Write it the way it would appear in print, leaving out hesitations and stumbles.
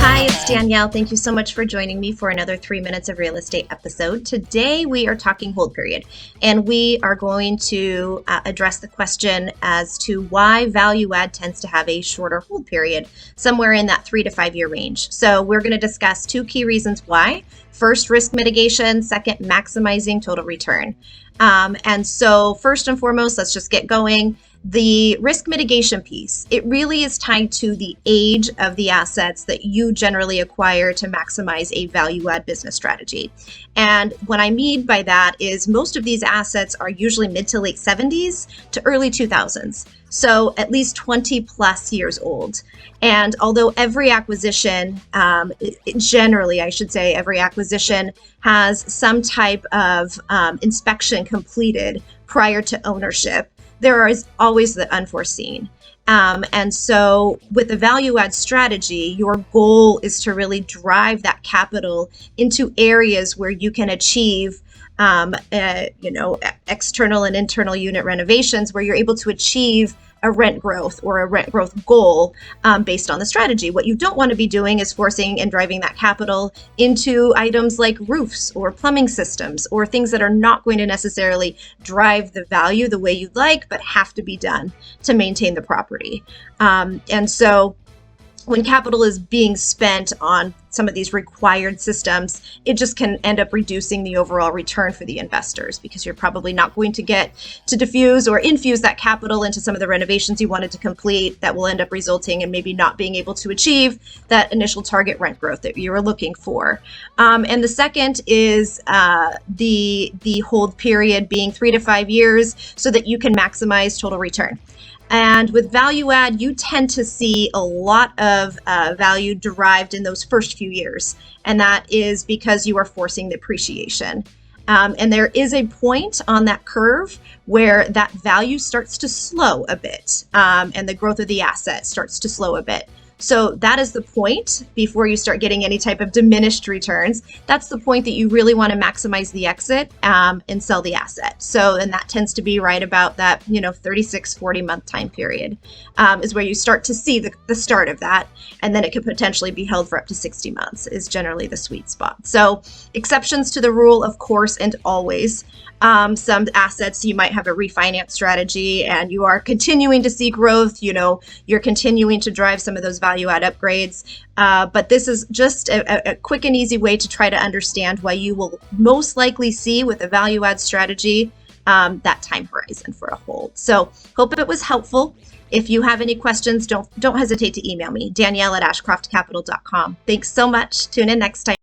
Hi, it's Danielle. Thank you so much for joining me for another 3 Minutes of Real Estate episode. Today we are talking hold period, and we are going to address the question as to why value add tends to have a shorter hold period, somewhere in that 3 to 5 year range. So we're going to discuss two key reasons why. First, risk mitigation. Second, maximizing total return. And so first and foremost, let's just get going. The risk mitigation piece, it really is tied to the age of the assets that you generally acquire to maximize a value add business strategy. And what I mean by that is most of these assets are usually mid to late 70s to early 2000s. So at least 20 plus years old. And although every acquisition, generally, I should say, every acquisition has some type of inspection completed prior to ownership, there is always the unforeseen. And so with the value add strategy, your goal is to really drive that capital into areas where you can achieve external and internal unit renovations, where you're able to achieve a rent growth or a rent growth goal based on the strategy. What you don't want to be doing is forcing and driving that capital into items like roofs or plumbing systems or things that are not going to necessarily drive the value the way you'd like, but have to be done to maintain the property. And so when capital is being spent on some of these required systems, it just can end up reducing the overall return for the investors, because you're probably not going to get to diffuse or infuse that capital into some of the renovations you wanted to complete that will end up resulting in maybe not being able to achieve that initial target rent growth that you were looking for. And the second is the hold period being 3 to 5 years so that you can maximize total return. And with value add, you tend to see a lot of value derived in those first few years. And that is because you are forcing the appreciation. And there is a point on that curve where that value starts to slow a bit, and the growth of the asset starts to slow a bit. So that is the point before you start getting any type of diminished returns. That's the point that you really want to maximize the exit and sell the asset. So, and that tends to be right about that, 36, 40 month time period is where you start to see the start of that. And then it could potentially be held for up to 60 months is generally the sweet spot. So exceptions to the rule, of course, and always. Some assets, you might have a refinance strategy and you are continuing to see growth, you're continuing to drive some of those value add upgrades. But this is just a quick and easy way to try to understand why you will most likely see with a value add strategy that time horizon for a hold. So hope it was helpful. If you have any questions, don't hesitate to email me, Danielle at ashcroftcapital.com. Thanks so much. Tune in next time.